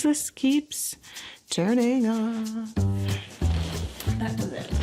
just keeps turning off. That was it.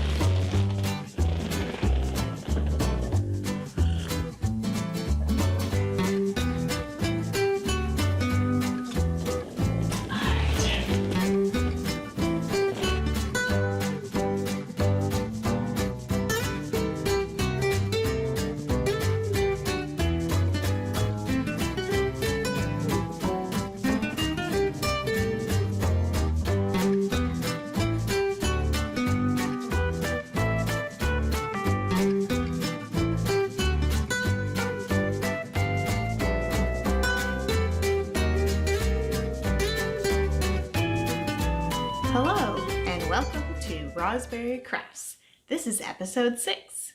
Hello and welcome to Rosberry Crafts. This is episode 6.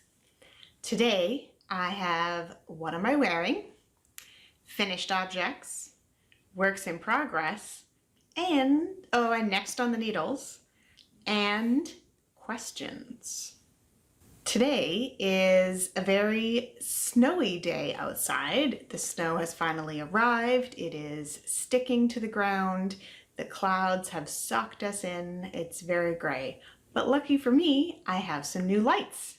Today I have what am I wearing, finished objects, works in progress, and next on the needles, and questions. Today is a very snowy day outside. The snow has finally arrived. It is sticking to the ground. The clouds have sucked us in. It's very gray. But lucky for me, I have some new lights.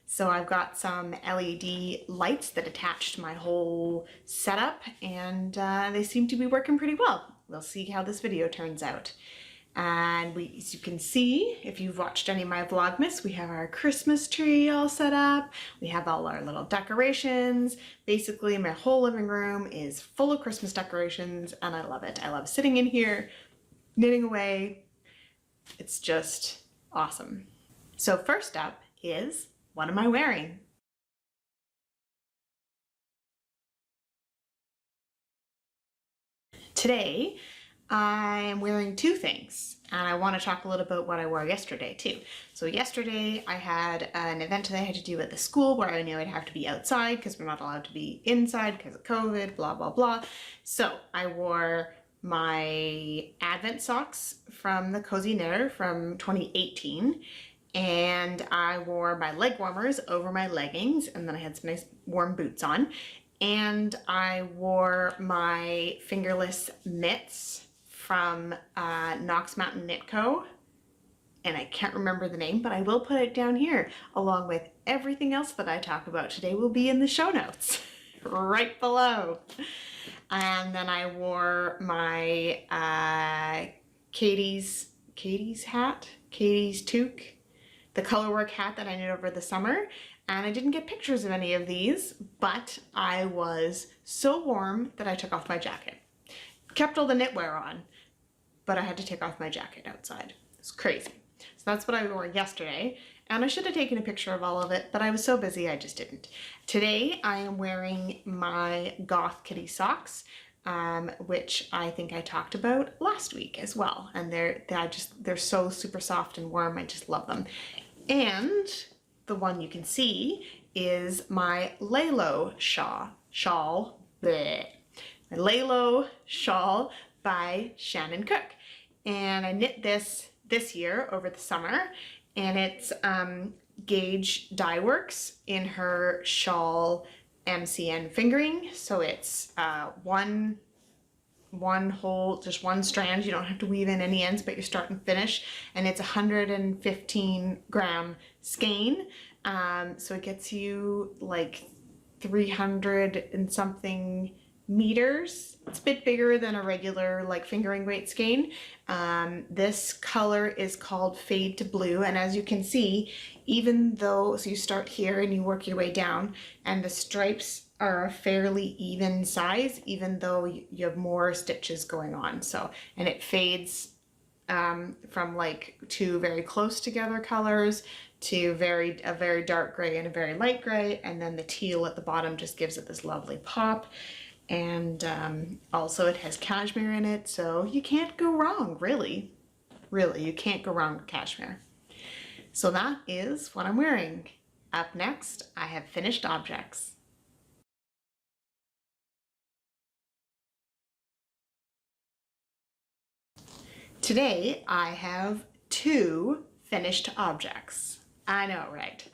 So I've got some LED lights that attach to my whole setup, and they seem to be working pretty well. We'll see how this video turns out. And as you can see, if you've watched any of my Vlogmas, we have our Christmas tree all set up. We have all our little decorations. Basically, my whole living room is full of Christmas decorations, and I love it. I love sitting in here, knitting away. It's just awesome. So first up is, what am I wearing? Today, I'm wearing two things, and I want to talk a little about what I wore yesterday too. So yesterday I had an event that I had to do at the school where I knew I'd have to be outside because we're not allowed to be inside because of COVID, blah, blah, blah. So I wore my Advent socks from the Cozy Knitter from 2018, and I wore my leg warmers over my leggings, and then I had some nice warm boots on, and I wore my fingerless mitts from Knox Mountain Knit Co. And I can't remember the name, but I will put it down here, along with everything else that I talk about today will be in the show notes right below. And then I wore my Katie's hat, Katie's toque, the colorwork hat that I knit over the summer. And I didn't get pictures of any of these, but I was so warm that I took off my jacket. Kept all the knitwear on, but I had to take off my jacket outside. It's crazy. So that's what I wore yesterday, and I should have taken a picture of all of it, but I was so busy I just didn't. Today I am wearing my Goth Kitty socks, which I think I talked about last week as well, and they're so super soft and warm. I just love them. And the one you can see is my Lalo shawl. Bleh. My Lalo shawl by Shannon Cook. And I knit this year over the summer, and it's Gauge Dye Works in her shawl MCN fingering. So it's one whole, just one strand. You don't have to weave in any ends, but you start and finish. And it's 115 gram skein. So it gets you like 300 and something meters. It's a bit bigger than a regular like fingering weight skein. This color is called Fade to Blue, and as you can see, even though, so you start here and you work your way down, and the stripes are a fairly even size, even though you have more stitches going on. So, and it fades from like two very close together colors to a very dark gray and a very light gray, and then the teal at the bottom just gives it this lovely pop. And also it has cashmere in it, so you can't go wrong, really. Really, you can't go wrong with cashmere. So that is what I'm wearing. Up next, I have finished objects. Today, I have 2 finished objects. I know, right?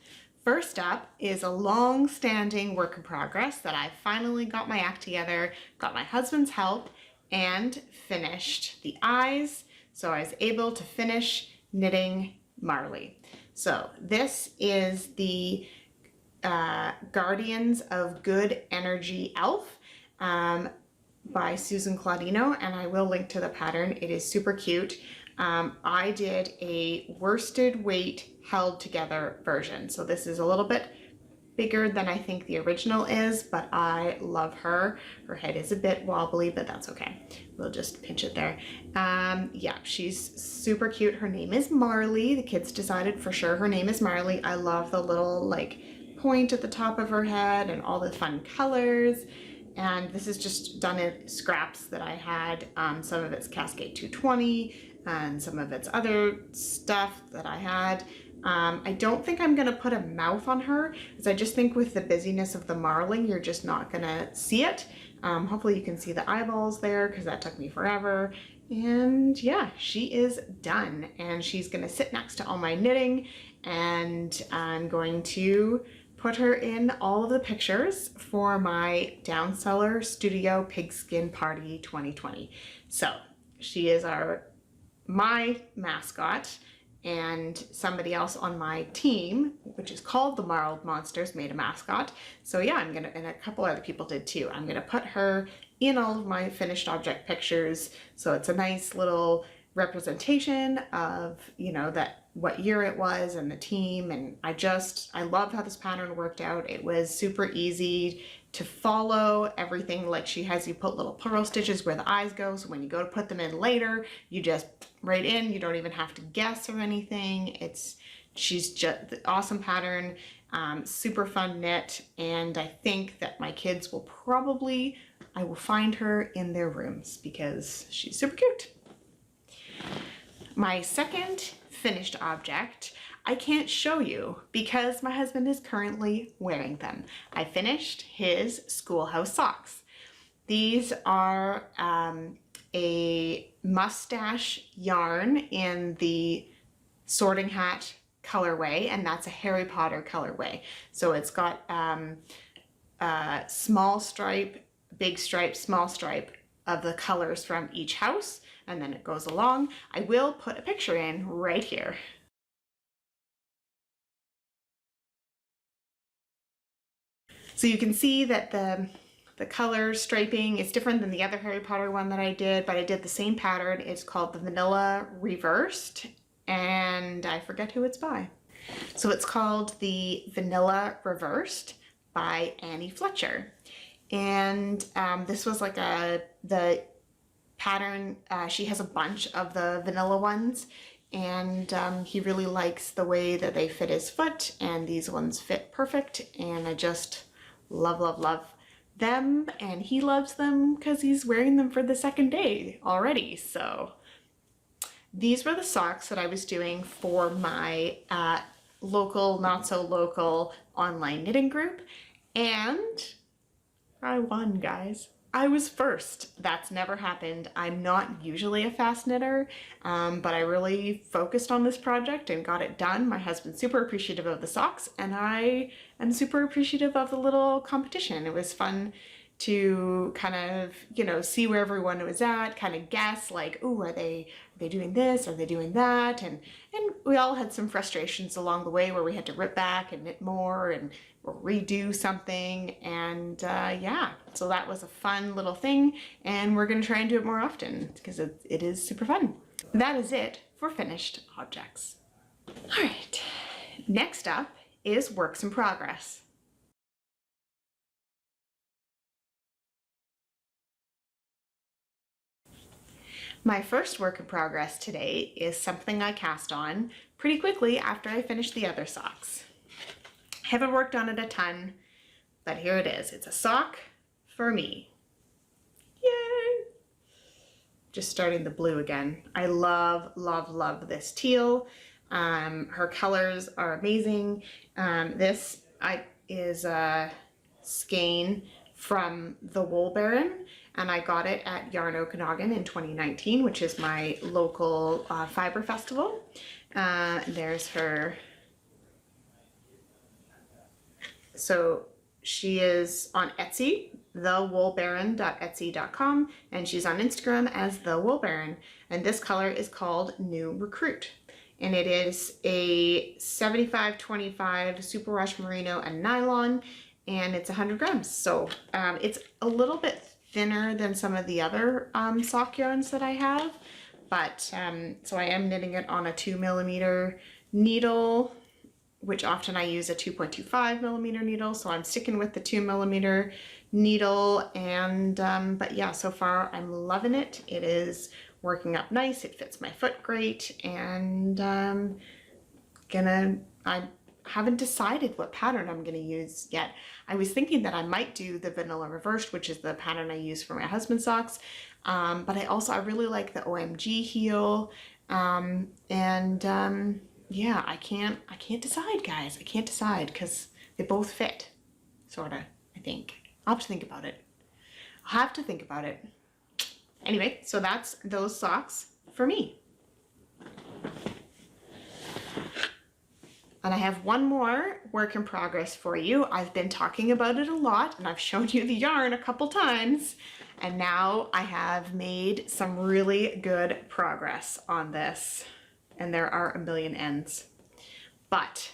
First up is a long-standing work in progress that I finally got my act together, got my husband's help, and finished the eyes. So I was able to finish knitting Marley. So this is the Guardians of Good Energy Elf by Susan Claudino, and I will link to the pattern. It is super cute. I did a worsted weight held together version. So this is a little bit bigger than I think the original is, but I love her. Her head is a bit wobbly, but that's okay. We'll just pinch it there. Yeah, she's super cute. Her name is Marley. The kids decided for sure her name is Marley. I love the little like point at the top of her head and all the fun colors. And this is just done in scraps that I had. Some of it's Cascade 220 and some of it's other stuff that I had. I don't think I'm gonna put a mouth on her, because I just think with the busyness of the marling, you're just not gonna see it. Hopefully you can see the eyeballs there, because that took me forever. And yeah, she is done. And she's gonna sit next to all my knitting, and I'm going to put her in all of the pictures for my Down Cellar Studio Pigskin Party 2020. So she is my mascot, and somebody else on my team, which is called the Marled Monsters, made a mascot. So yeah, I'm gonna, and a couple other people did too, I'm gonna put her in all of my finished object pictures. So it's a nice little representation of, you know, that what year it was and the team. And I love how this pattern worked out. It was super easy to follow everything. Like she has you put little pearl stitches where the eyes go, so when you go to put them in later, you just right in, you don't even have to guess or anything. She's just the awesome pattern, super fun knit, and I think that my kids will I will find her in their rooms because she's super cute. My second finished object I can't show you because my husband is currently wearing them. I finished his schoolhouse socks. These are a mustache yarn in the Sorting Hat colorway, and that's a Harry Potter colorway. So it's got small stripe, big stripe, small stripe of the colors from each house, and then it goes along. I will put a picture in right here. So you can see that the color striping is different than the other Harry Potter one that I did, but I did the same pattern. It's called the Vanilla Reversed, and I forget who it's by. So it's called the Vanilla Reversed by Annie Fletcher. And this was like the pattern, she has a bunch of the vanilla ones, and he really likes the way that they fit his foot, and these ones fit perfect, and I just love, love, love them, and he loves them because he's wearing them for the second day already. So these were the socks that I was doing for my local, not so local online knitting group, and I won, guys. I was first. That's never happened. I'm not usually a fast knitter, but I really focused on this project and got it done. My husband's super appreciative of the socks, and I am super appreciative of the little competition. It was fun to kind of, you know, see where everyone was at, kind of guess like, ooh, are they doing this? Are they doing that? And we all had some frustrations along the way where we had to rip back and knit more and redo something, and yeah, so that was a fun little thing, and we're going to try and do it more often because it is super fun. That is it for finished objects. All right, next up is works in progress. My first work in progress today is something I cast on pretty quickly after I finished the other socks. Haven't worked on it a ton, but here it is. It's a sock for me. Yay! Just starting the blue again. I love, love, love this teal. Her colors are amazing. This is a skein from the Wool Baron, and I got it at Yarn Okanagan in 2019, which is my local fiber festival. There's her. So she is on Etsy. thewoolbaron.etsy.com, and she's on Instagram as The Wool Baron. And this color is called New Recruit. And it is a 75-25 Super Rush Merino and nylon, and it's 100 grams. So it's a little bit thinner than some of the other sock yarns that I have, but so I am knitting it on a 2mm needle, which often I use a 2.25mm needle, so I'm sticking with the 2mm needle. And but yeah, so far I'm loving it. It is working up nice, it fits my foot great, and I haven't decided what pattern I'm gonna use yet. I was thinking that I might do the vanilla reversed, which is the pattern I use for my husband's socks, but I really like the OMG heel, yeah, I can't decide, guys. I can't decide because they both fit, sorta, I think. I'll have to think about it. I'll have to think about it. Anyway, so that's those socks for me. And I have one more work in progress for you. I've been talking about it a lot, and I've shown you the yarn a couple times, and now I have made some really good progress on this. And there are a million ends. But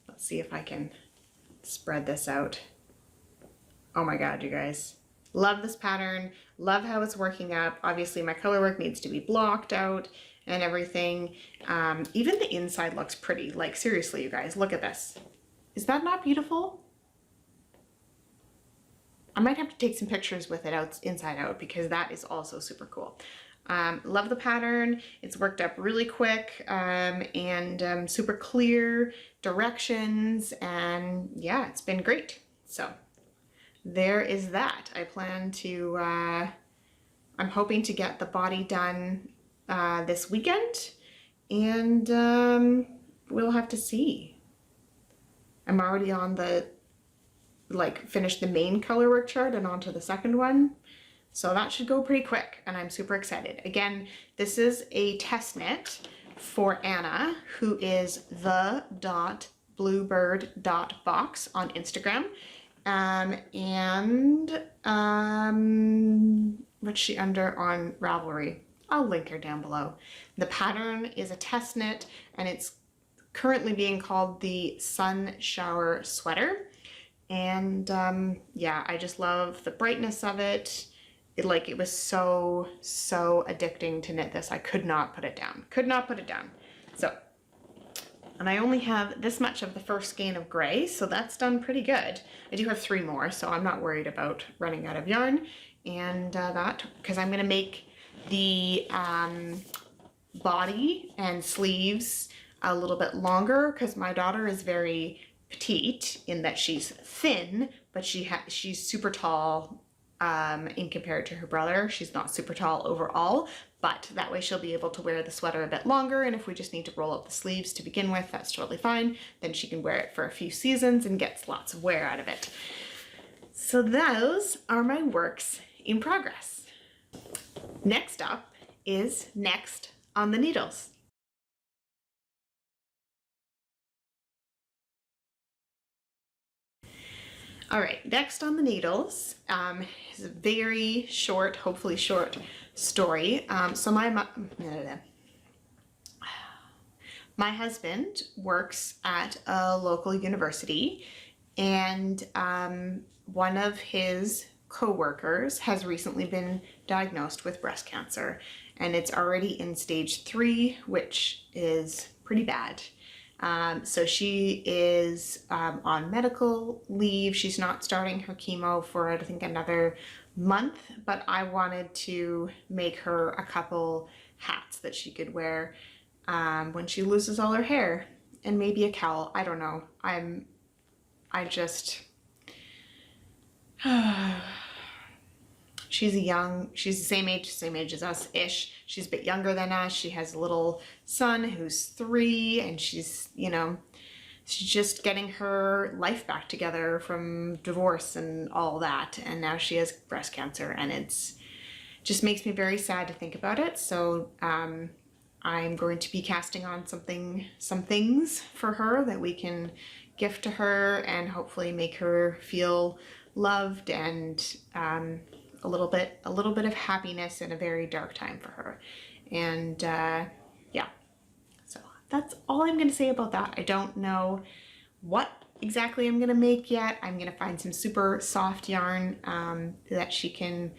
let's see if I can spread this out. Oh my God, you guys. Love this pattern, love how it's working up. Obviously my color work needs to be blocked out and everything. Even the inside looks pretty. Like seriously, you guys, look at this. Is that not beautiful? I might have to take some pictures with it out inside out because that is also super cool. Love the pattern. It's worked up really quick and super clear directions, and yeah, it's been great. So there is that. I plan to, I'm hoping to get the body done this weekend, and we'll have to see. I'm already on the, finished the main color work chart and onto the second one. So that should go pretty quick, and I'm super excited. Again, this is a test knit for Anna, who is the.bluebird.box on Instagram. What's she under on Ravelry? I'll link her down below. The pattern is a test knit, and it's currently being called the Sun Shower Sweater. And yeah, I just love the brightness of it. It was so addicting to knit this. I could not put it down. Could not put it down. So, and I only have this much of the first skein of gray, so that's done pretty good. I do have 3 more, so I'm not worried about running out of yarn. And because I'm gonna make the body and sleeves a little bit longer, because my daughter is very petite in that she's thin, but she's super tall in compared to her brother. She's not super tall overall, but that way she'll be able to wear the sweater a bit longer, and if we just need to roll up the sleeves to begin with, that's totally fine. Then she can wear it for a few seasons and gets lots of wear out of it. So those are my works in progress. Next up is Next on the Needles. All right, next on the needles is a very short, hopefully short story. So my husband works at a local university, and one of his co-workers has recently been diagnosed with breast cancer, and it's already in stage 3, which is pretty bad. So she is on medical leave. She's not starting her chemo for, I think, another month, but I wanted to make her a couple hats that she could wear when she loses all her hair, and maybe a cowl. I don't know. She's the same age as us-ish. She's a bit younger than us. She has a little son who's 3, and she's just getting her life back together from divorce and all that. And now she has breast cancer, and it's just makes me very sad to think about it. So I'm going to be casting on some things for her that we can gift to her and hopefully make her feel loved and a little bit of happiness in a very dark time for her. And yeah, so that's all I'm gonna say about that. I don't know what exactly I'm gonna make yet. I'm gonna find some super soft yarn that she can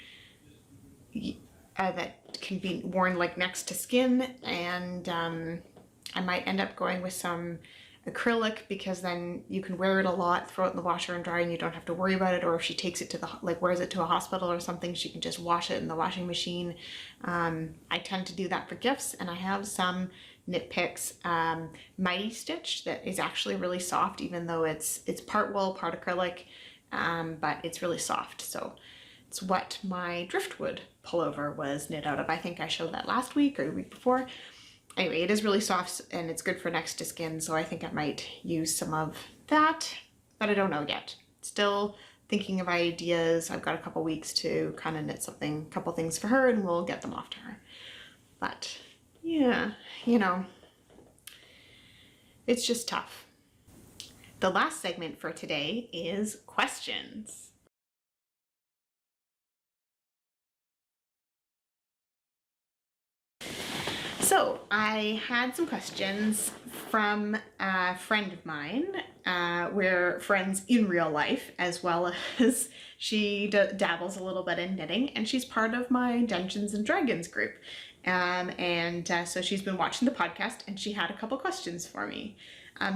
that can be worn like next to skin, and I might end up going with some acrylic, because then you can wear it a lot, throw it in the washer and dry, and you don't have to worry about it. Or if she takes it to the, like wears it to a hospital or something, she can just wash it in the washing machine. I tend to do that for gifts, and I have some Knit Picks Mighty Stitch that is actually really soft, even though it's part wool, part acrylic, but it's really soft. So it's what my driftwood pullover was knit out of. I think I showed that last week or the week before. Anyway, it is really soft and it's good for next to skin, so I think I might use some of that, but I don't know yet. Still thinking of ideas. I've got a couple weeks to kind of knit something, a couple things for her, and we'll get them off to her. But yeah, you know, it's just tough. The last segment for today is questions. So I had some questions from a friend of mine. We're friends in real life, as well as she dabbles a little bit in knitting, and she's part of my Dungeons and Dragons group. So she's been watching the podcast, and she had a couple questions for me.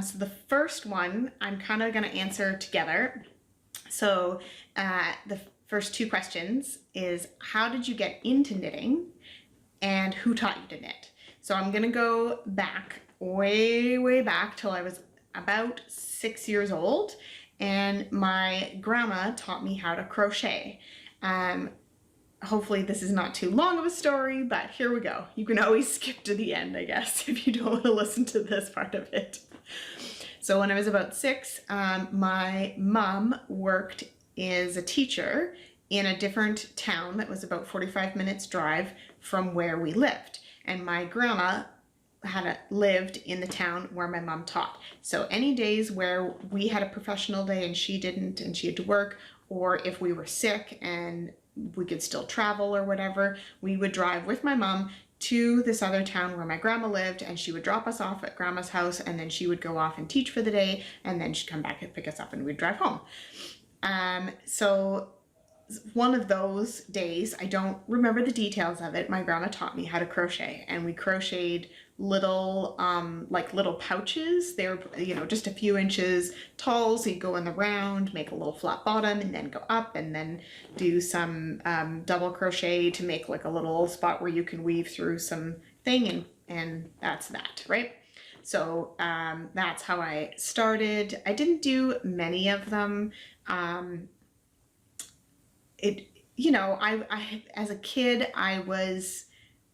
So the first one I'm kind of going to answer together. So the first two questions is, how did you get into knitting, and who taught you to knit? So I'm gonna go back, way back till I was about 6 years old, and my grandma taught me how to crochet. Hopefully this is not too long of a story, but here we go. You can always skip to the end, I guess, if you don't want to listen to this part of it. So when I was about 6, my mom worked as a teacher in a different town that was about 45 minutes drive from where we lived. And my grandma lived in the town where my mom taught. So any days where we had a professional day and she didn't, and she had to work, or if we were sick and we could still travel or whatever, we would drive with my mom to this other town where my grandma lived, and she would drop us off at grandma's house, and then she would go off and teach for the day, and then she'd come back and pick us up and we'd drive home. So one of those days, I don't remember the details of it, my grandma taught me how to crochet, and we crocheted little like little pouches. They were, you know, just a few inches tall, so you go in the round, make a little flat bottom, and then go up, and then do some double crochet to make like a little spot where you can weave through some thing, and that's that, right? So that's how I started. I didn't do many of them. You know, I as a kid, I was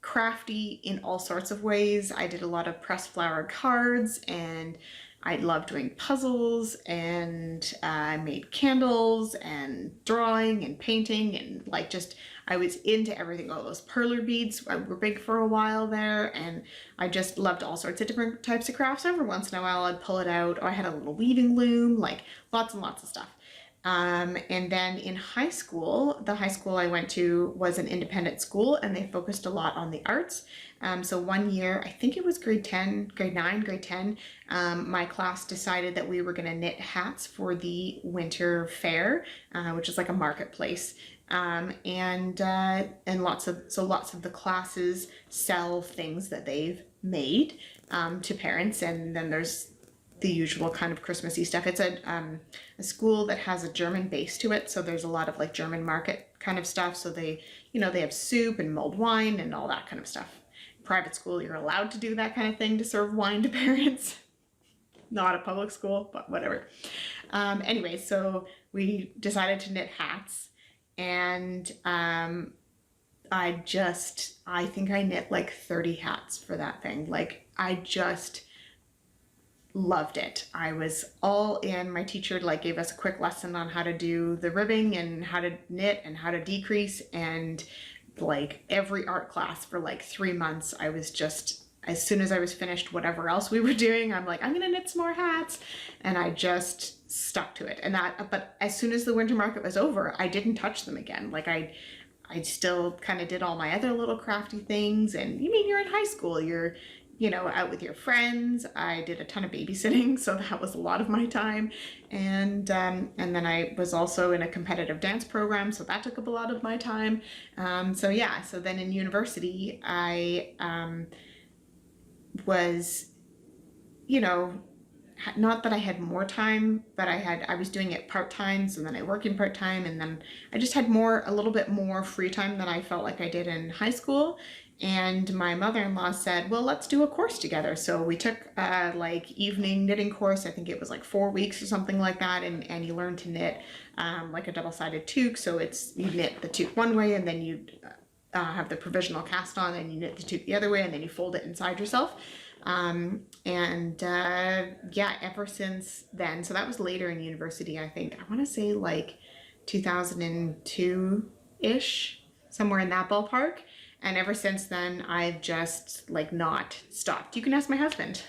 crafty in all sorts of ways. I did a lot of pressed flower cards, and I loved doing puzzles, and I made candles and drawing and painting, and like just, I was into everything. All those perler beads were big for a while there, and I just loved all sorts of different types of crafts. Every once in a while I'd pull it out. Or I had a little weaving loom, like lots and lots of stuff. And then in high school, the high school I went to was an independent school, and they focused a lot on the arts. So one year, I think it was grade 9, grade 10, my class decided that we were going to knit hats for the winter fair, which is like a marketplace. And lots of the classes sell things that they've made to parents, and then there's the usual kind of Christmassy stuff. It's a school that has a German base to it, so there's a lot of like German market kind of stuff. So they, you know, they have soup and mulled wine and all that kind of stuff. Private school, you're allowed to do that kind of thing, to serve wine to parents. Not a public school, but whatever. Anyway, so we decided to knit hats, and I think I knit like 30 hats for that thing. Like, I just loved it. I was all in. My teacher like gave us a quick lesson on how to do the ribbing and how to knit and how to decrease, and like every art class for like 3 months I was just as soon as I was finished whatever else we were doing, I'm like, I'm gonna knit some more hats, and I just stuck to it. And that, but as soon as the winter market was over, I didn't touch them again. Like I still kind of did all my other little crafty things. And you mean, you're in high school, you're, you know, out with your friends. I did a ton of babysitting, so that was a lot of my time. And then I was also in a competitive dance program, so that took up a lot of my time. So yeah, so then in university, I was, you know, not that I had more time, but I was doing it part-time, so then I worked in part-time, and then I just had a little bit more free time than I felt like I did in high school. And my mother-in-law said, well, let's do a course together. So we took like evening knitting course. I think it was like 4 weeks or something like that. And you learn to knit like a double-sided toque. So you knit the toque one way, and then you have the provisional cast on, and you knit the toque the other way, and then you fold it inside yourself. Yeah, ever since then, so that was later in university, I think. I want to say like 2002-ish, somewhere in that ballpark. And ever since then, I've just like not stopped. You can ask my husband.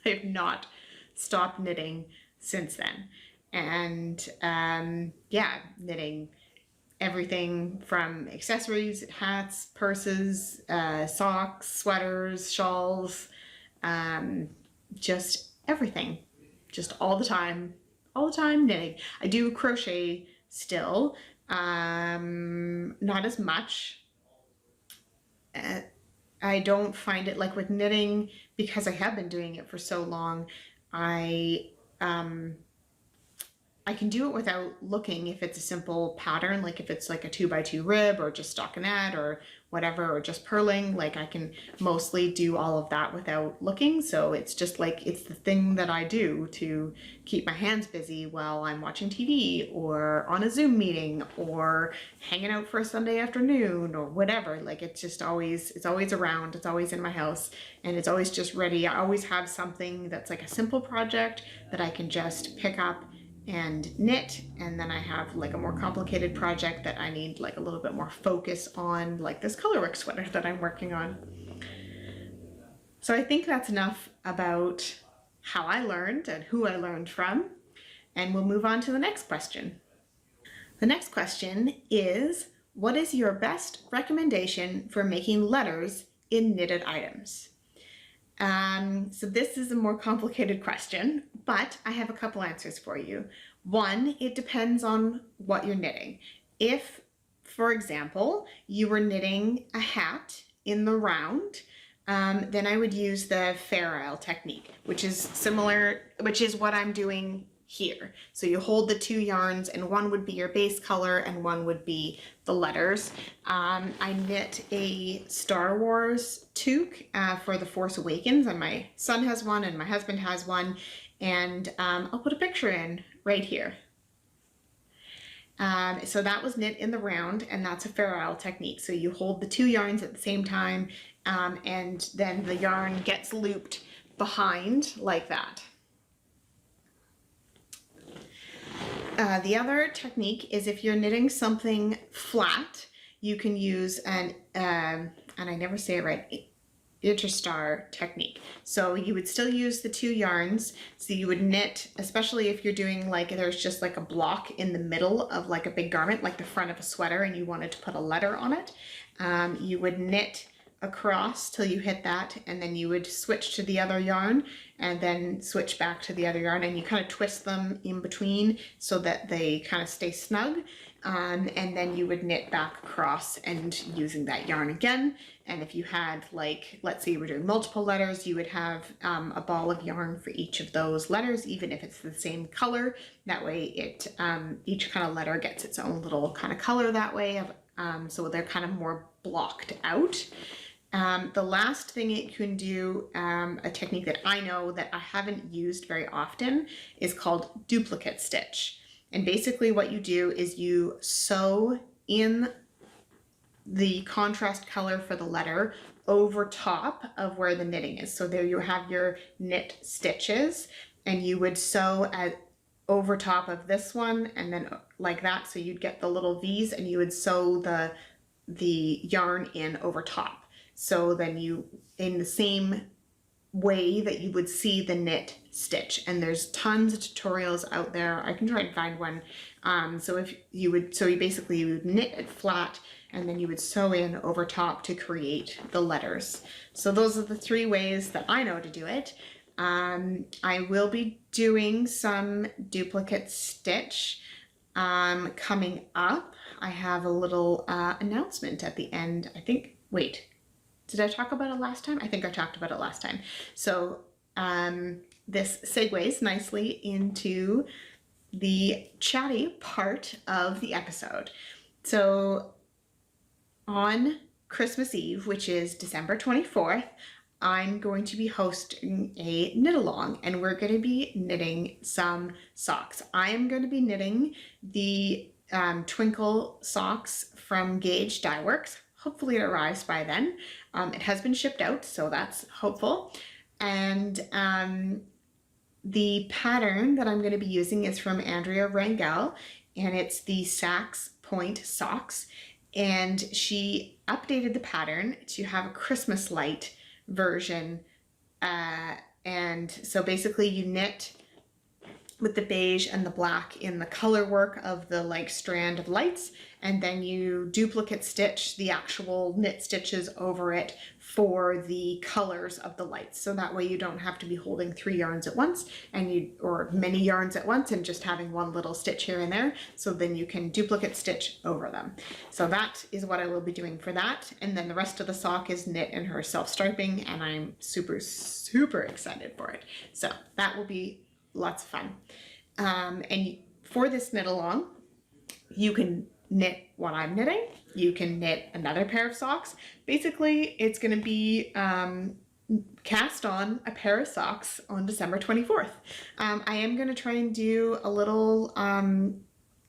I have not stopped knitting since then. And yeah, knitting everything from accessories, hats, purses, socks, sweaters, shawls, just everything, just all the time knitting. I do crochet still, not as much. I don't find it, like with knitting, because I have been doing it for so long, I can do it without looking if it's a simple pattern, like if it's like a 2x2 rib or just stockinette or whatever, or just purling. Like I can mostly do all of that without looking. So it's just like, it's the thing that I do to keep my hands busy while I'm watching TV or on a Zoom meeting or hanging out for a Sunday afternoon or whatever. Like it's always around, it's always in my house, and it's always just ready. I always have something that's like a simple project that I can just pick up and knit, and then I have like a more complicated project that I need like a little bit more focus on, like this colorwork sweater that I'm working on. So I think that's enough about how I learned and who I learned from, and we'll move on to the next question. The next question is, what is your best recommendation for making letters in knitted items? So this is a more complicated question, but I have a couple answers for you. One, it depends on what you're knitting. If, for example, you were knitting a hat in the round, then I would use the Fair Isle technique, which is what I'm doing here. So you hold the two yarns, and one would be your base color and one would be the letters. I knit a Star Wars toque for The Force Awakens, and my son has one and my husband has one, and I'll put a picture in right here. So that was knit in the round, and that's a Fair Isle technique. So you hold the two yarns at the same time, and then the yarn gets looped behind like that. The other technique is if you're knitting something flat, you can use and I never say it right, interstar technique. So you would still use the two yarns. So you would knit, especially if you're doing like, there's just like a block in the middle of like a big garment, like the front of a sweater, and you wanted to put a letter on it. You would knit across till you hit that, and then you would switch to the other yarn and then switch back to the other yarn, and you kind of twist them in between so that they kind of stay snug, and then you would knit back across and using that yarn again. And if you had, like, let's say you were doing multiple letters, you would have a ball of yarn for each of those letters, even if it's the same color. That way it each kind of letter gets its own little kind of color that way, so they're kind of more blocked out. The last thing it can do, a technique that I know that I haven't used very often, is called duplicate stitch. And basically what you do is you sew in the contrast color for the letter over top of where the knitting is. So there you have your knit stitches, and you would sew over top of this one, and then like that. So you'd get the little V's, and you would sew the yarn in over top. So then you, in the same way that you would see the knit stitch, and there's tons of tutorials out there. I can try and find one. So if you would, so you basically you would knit it flat and then you would sew in over top to create the letters. So those are the 3 ways that I know to do it. I will be doing some duplicate stitch coming up. I have a little announcement at the end. I think, wait, did I talk about it last time? I think I talked about it last time. So this segues nicely into the chatty part of the episode. So on Christmas Eve, which is December 24th, I'm going to be hosting a knit along, and we're going to be knitting some socks. I am going to be knitting the Twinkle socks from Gauge Dye Works. Hopefully it arrives by then. It has been shipped out, so that's hopeful. And the pattern that I'm going to be using is from Andrea Rangel, and it's the Sax Point socks. And she updated the pattern to have a Christmas light version. And so basically you knit with the beige and the black in the color work of the like strand of lights, and then you duplicate stitch the actual knit stitches over it for the colors of the lights. So that way you don't have to be holding 3 yarns at once or many yarns at once and just having one little stitch here and there. So then you can duplicate stitch over them. So that is what I will be doing for that. And then the rest of the sock is knit in her self-striping, and I'm super, super excited for it. So that will be lots of fun. And for this knit along, you can knit what I'm knitting. You can knit another pair of socks. Basically, it's going to be cast on a pair of socks on December 24th. I am going to try and do a little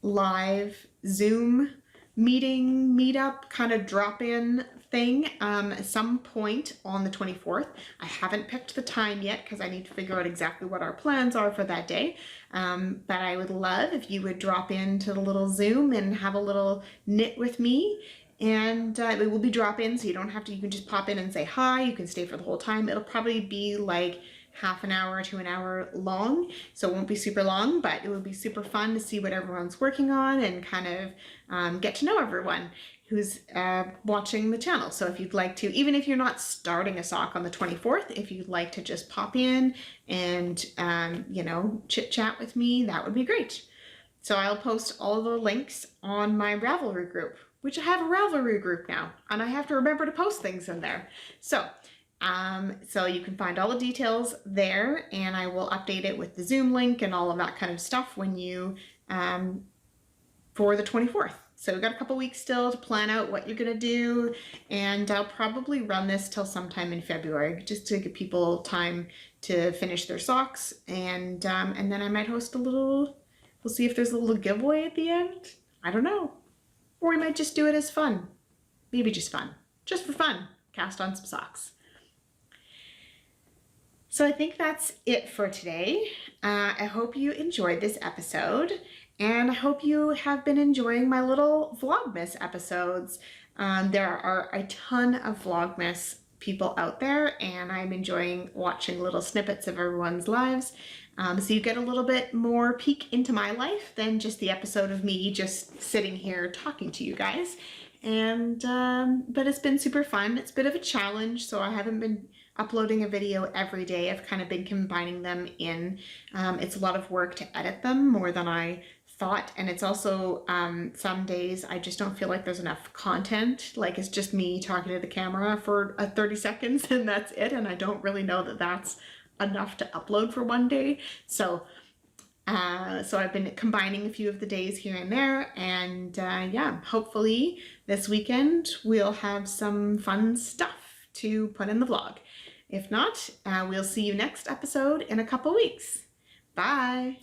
live Zoom meetup kind of drop-in thing at some point on the 24th. I haven't picked the time yet because I need to figure out exactly what our plans are for that day. But I would love if you would drop into the little Zoom and have a little knit with me. And it will be drop-in, so you don't have to, you can just pop in and say hi. You can stay for the whole time. It'll probably be like half an hour to an hour long, so it won't be super long, but it will be super fun to see what everyone's working on and kind of get to know everyone who's watching the channel. So if you'd like to, even if you're not starting a sock on the 24th, if you'd like to just pop in and you know, chit chat with me, that would be great. So I'll post all the links on my Ravelry group, which I have a Ravelry group now, and I have to remember to post things in there. So you can find all the details there, and I will update it with the Zoom link and all of that kind of stuff when you, for the 24th. So we've got a couple weeks still to plan out what you're gonna do, and I'll probably run this till sometime in February, just to give people time to finish their socks, and then I might host a little, we'll see if there's a little giveaway at the end. I don't know. Or we might just do it as fun. Maybe just fun. Just for fun. Cast on some socks. So I think that's it for today. I hope you enjoyed this episode, and I hope you have been enjoying my little Vlogmas episodes. There are a ton of Vlogmas people out there, and I'm enjoying watching little snippets of everyone's lives. So you get a little bit more peek into my life than just the episode of me just sitting here talking to you guys. And but it's been super fun. It's a bit of a challenge, so I haven't been uploading a video every day. I've kind of been combining them in. It's a lot of work to edit them, more than I thought, and it's also some days I just don't feel like there's enough content. Like, it's just me talking to the camera for 30 seconds and that's it, and I don't really know that that's enough to upload for one day. So I've been combining a few of the days here and there, and yeah, hopefully this weekend we'll have some fun stuff to put in the vlog. If not, we'll see you next episode in a couple weeks. Bye!